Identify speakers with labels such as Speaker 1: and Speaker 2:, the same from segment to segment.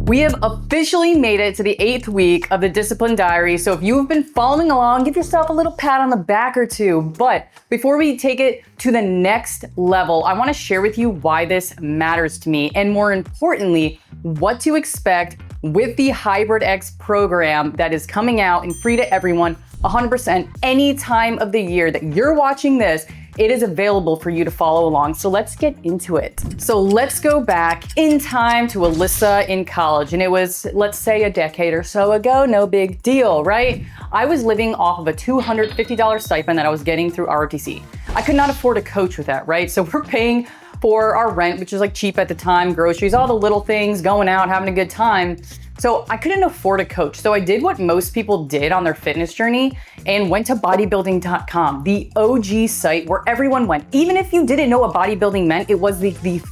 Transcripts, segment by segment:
Speaker 1: We have officially made it to the 8th week of the Discipline Diary, so if you've been following along, give yourself a little pat on the back or two. But before we take it to the next level, I want to share with you why this matters to me, and more importantly, what to expect with the Hybrid X program that is coming out and free to everyone 100% any time of the year that you're watching this. It is available for you to follow along. So let's get into it. So let's go back in time to Alyssa in college. And it was, let's say, a decade or so ago. No big deal, right? I was living off of a $250 stipend that I was getting through ROTC. I could not afford a coach with that, right? So we're paying for our rent, which is like cheap at the time, groceries, all the little things, going out, having a good time. So I couldn't afford a coach. So I did what most people did on their fitness journey and went to bodybuilding.com, the OG site where everyone went. Even if you didn't know what bodybuilding meant, it was the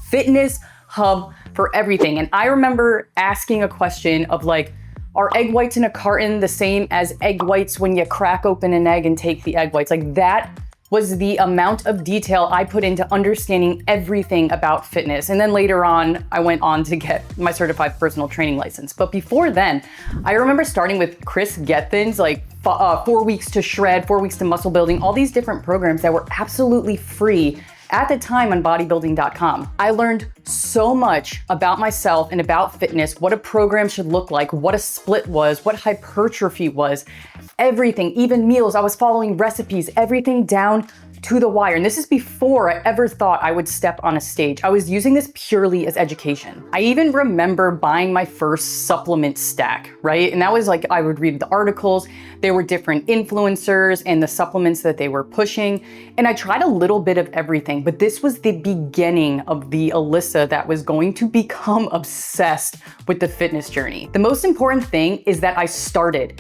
Speaker 1: fitness hub for everything. And I remember asking a question of like, are egg whites in a carton the same as egg whites when you crack open an egg and take the egg whites? Like that was the amount of detail I put into understanding everything about fitness. And then later on, I went on to get my certified personal training license. But before then, I remember starting with Chris Gethin's like 4 weeks to shred, 4 weeks to muscle building, all these different programs that were absolutely free at the time on bodybuilding.com. I learned so much about myself and about fitness, what a program should look like, what a split was, what hypertrophy was, everything, even meals. I was following recipes, everything down to the wire. And this is before I ever thought I would step on a stage. I was using this purely as education. I even remember buying my first supplement stack, right? And that was like, I would read the articles, there were different influencers and the supplements that they were pushing. And I tried a little bit of everything, but this was the beginning of the Alyssa that was going to become obsessed with the fitness journey. The most important thing is that I started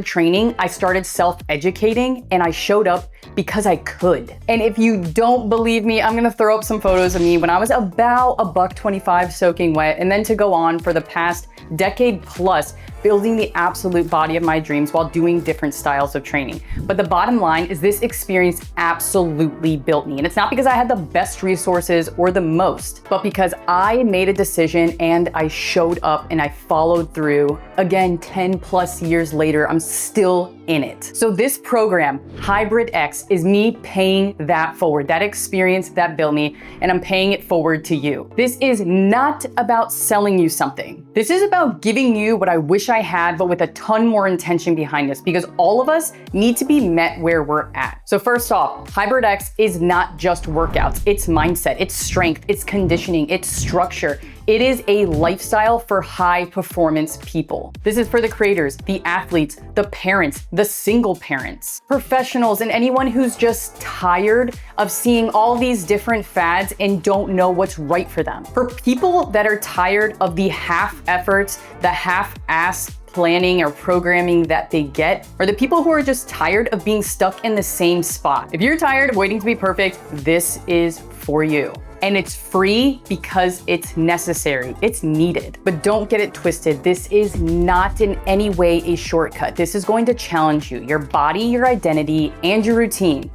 Speaker 1: training, I started self-educating, and I showed up because I could. And if you don't believe me, I'm gonna throw up some photos of me when I was about $125 soaking wet, and then to go on for the past decade plus building the absolute body of my dreams while doing different styles of training. But the bottom line is this experience absolutely built me. And it's not because I had the best resources or the most, but because I made a decision and I showed up and I followed through. Again, 10 plus years later, I'm still in it. So this program, Hybrid X, is me paying that forward, that experience that built me, and I'm paying it forward to you. This is not about selling you something. This is about giving you what I wish I had, but with a ton more intention behind this, because all of us need to be met where we're at. So first off, Hybrid X is not just workouts, it's mindset, it's strength, it's conditioning, it's structure. It is a lifestyle for high performance people. This is for the creators, the athletes, the parents, the single parents, professionals, and anyone who's just tired of seeing all these different fads and don't know what's right for them. For people that are tired of the half efforts, the half-ass planning or programming that they get, or the people who are just tired of being stuck in the same spot. If you're tired of waiting to be perfect, this is for you. And it's free because it's necessary, it's needed. But don't get it twisted, this is not in any way a shortcut. This is going to challenge you, your body, your identity, and your routine.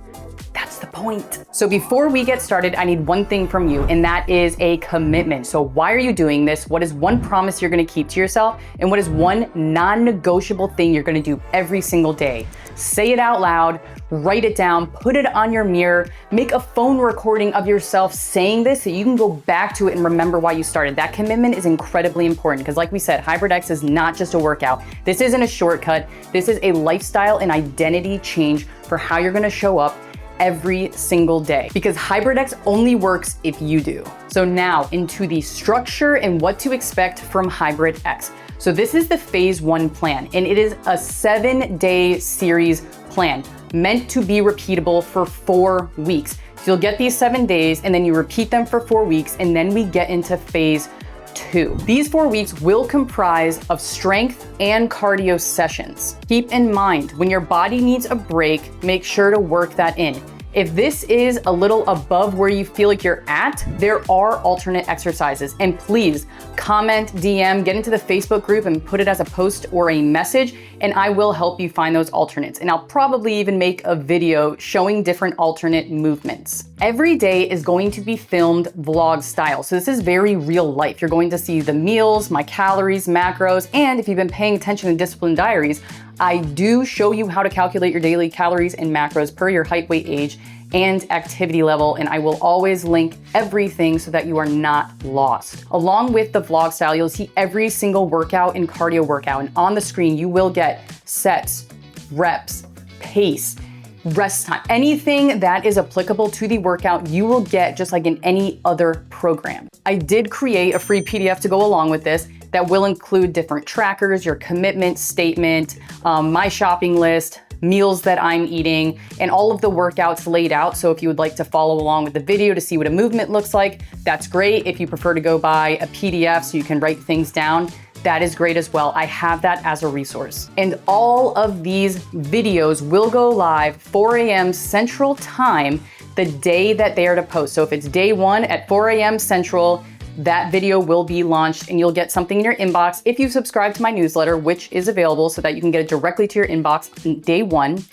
Speaker 1: That's the point. So before we get started, I need one thing from you, and that is a commitment. So why are you doing this? What is one promise you're gonna keep to yourself? And what is one non-negotiable thing you're gonna do every single day? Say it out loud, write it down, put it on your mirror, make a phone recording of yourself saying this so you can go back to it and remember why you started. That commitment is incredibly important because like we said, Hybrid X is not just a workout. This isn't a shortcut. This is a lifestyle and identity change for how you're gonna show up every single day, because Hybrid X only works if you do. So now into the structure and what to expect from Hybrid X. So this is the phase 1 plan, and it is a 7-day series plan meant to be repeatable for 4 weeks. So you'll get these 7 days and then you repeat them for 4 weeks, and then we get into phase 2. These 4 weeks will comprise of strength and cardio sessions. Keep in mind, when your body needs a break, make sure to work that in. If this is a little above where you feel like you're at, there are alternate exercises. And please comment, DM, get into the Facebook group and put it as a post or a message, and I will help you find those alternates. And I'll probably even make a video showing different alternate movements. Every day is going to be filmed vlog style. So this is very real life. You're going to see the meals, my calories, macros, and if you've been paying attention to Discipline Diaries, I do show you how to calculate your daily calories and macros per your height, weight, age, and activity level, and I will always link everything so that you are not lost. Along with the vlog style, you'll see every single workout and cardio workout, and on the screen you will get sets, reps, pace, rest time, anything that is applicable to the workout you will get just like in any other program. I did create a free PDF to go along with this that will include different trackers, your commitment statement, my shopping list, meals that I'm eating, and all of the workouts laid out. So if you would like to follow along with the video to see what a movement looks like, that's great. If you prefer to go by a PDF so you can write things down, that is great as well. I have that as a resource. And all of these videos will go live 4 a.m. Central Time the day that they are to post. So if it's day 1 at 4 a.m. Central, that video will be launched and you'll get something in your inbox if you subscribe to my newsletter, which is available so that you can get it directly to your inbox on day 1.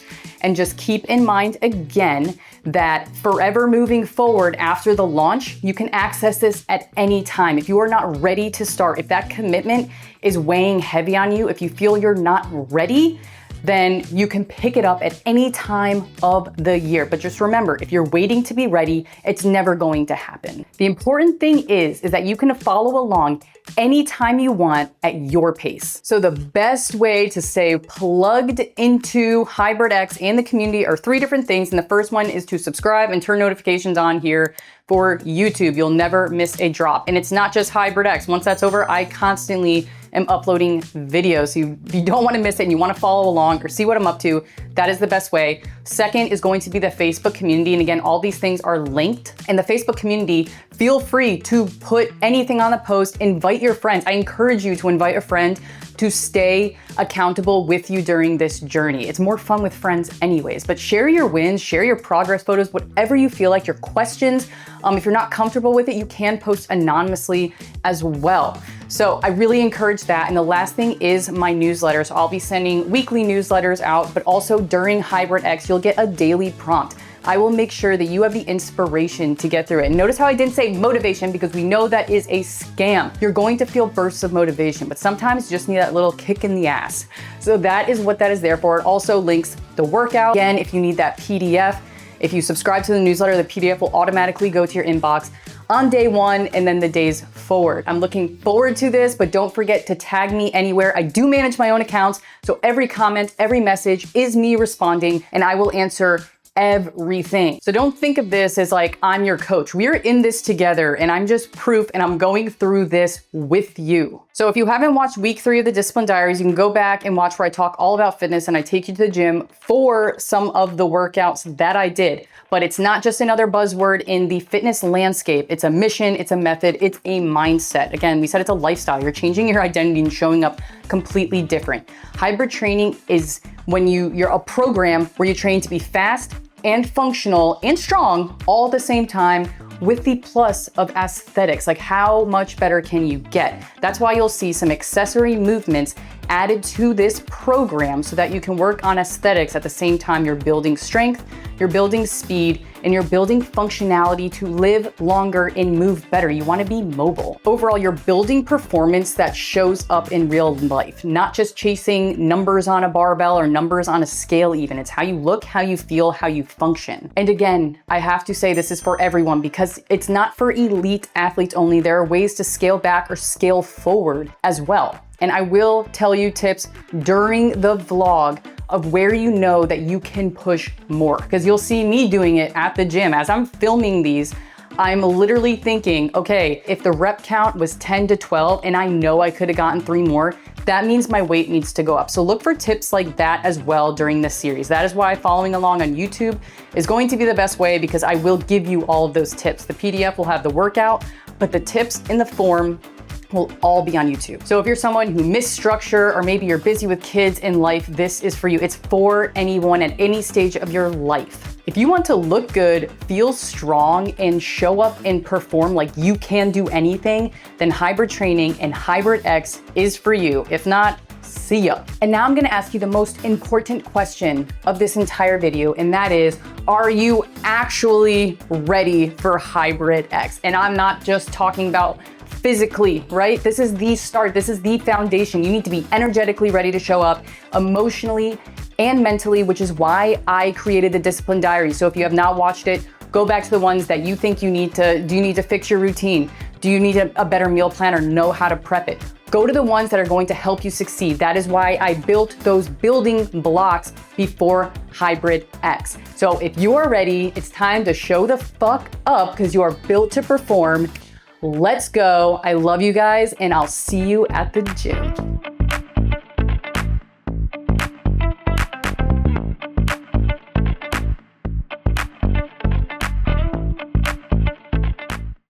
Speaker 1: And just keep in mind again that forever moving forward after the launch, you can access this at any time. If you are not ready to start, if that commitment is weighing heavy on you, if you feel you're not ready, then you can pick it up at any time of the year. But just remember, if you're waiting to be ready, it's never going to happen. The important thing is that you can follow along anytime you want at your pace. So the best way to stay plugged into HybridX and the community are 3 different things. And the first one is to subscribe and turn notifications on here for YouTube. You'll never miss a drop. And it's not just HybridX. Once that's over, I constantly am uploading videos. So if you don't want to miss it and you want to follow along or see what I'm up to, that is the best way. Second is going to be the Facebook community. And again, all these things are linked. In the Facebook community, feel free to put anything on the post, invite your friends. I encourage you to invite a friend to stay accountable with you during this journey. It's more fun with friends anyways, but share your wins, share your progress photos, whatever you feel like, your questions. If you're not comfortable with it, you can post anonymously as well. So I really encourage that. And the last thing is my newsletter. So I'll be sending weekly newsletters out, but also during HybridX, you'll get a daily prompt. I will make sure that you have the inspiration to get through it. And notice how I didn't say motivation because we know that is a scam. You're going to feel bursts of motivation, but sometimes you just need that little kick in the ass. So that is what that is there for. It also links the workout. Again, if you need that PDF, if you subscribe to the newsletter, the PDF will automatically go to your inbox on day 1 and then the days forward. I'm looking forward to this, but don't forget to tag me anywhere. I do manage my own accounts, so every comment, every message is me responding, and I will answer everything. So don't think of this as like I'm your coach. We're in this together and I'm just proof and I'm going through this with you. So if you haven't watched week 3 of the Discipline Diaries, you can go back and watch where I talk all about fitness and I take you to the gym for some of the workouts that I did. But it's not just another buzzword in the fitness landscape. It's a mission, it's a method, it's a mindset. Again, we said it's a lifestyle. You're changing your identity and showing up completely different. Hybrid training is when you're a program where you train to be fast and functional and strong all at the same time with the plus of aesthetics. Like how much better can you get? That's why you'll see some accessory movements added to this program so that you can work on aesthetics at the same time you're building strength, you're building speed, and you're building functionality to live longer and move better. You want to be mobile. Overall, you're building performance that shows up in real life, not just chasing numbers on a barbell or numbers on a scale even. It's how you look, how you feel, how you function. And again, I have to say this is for everyone because it's not for elite athletes only. There are ways to scale back or scale forward as well. And I will tell you tips during the vlog of where you know that you can push more. Because you'll see me doing it at the gym. As I'm filming these, I'm literally thinking, okay, if the rep count was 10 to 12 and I know I could have gotten 3 more, that means my weight needs to go up. So look for tips like that as well during this series. That is why following along on YouTube is going to be the best way because I will give you all of those tips. The PDF will have the workout, but the tips in the form will all be on YouTube. So if you're someone who missed structure or maybe you're busy with kids in life, this is for you. It's for anyone at any stage of your life. If you want to look good, feel strong, and show up and perform like you can do anything, then hybrid training and Hybrid X is for you. If not, see ya. And now I'm gonna ask you the most important question of this entire video, and that is, are you actually ready for Hybrid X? And I'm not just talking about physically, right? This is the start, this is the foundation. You need to be energetically ready to show up, emotionally and mentally, which is why I created the Discipline Diary. So if you have not watched it, go back to the ones that you think you need to. Do you need to fix your routine? Do you need a better meal plan or know how to prep it? Go to the ones that are going to help you succeed. That is why I built those building blocks before Hybrid X. So if you are ready, it's time to show the fuck up because you are built to perform. Let's go. I love you guys, and I'll see you at the gym.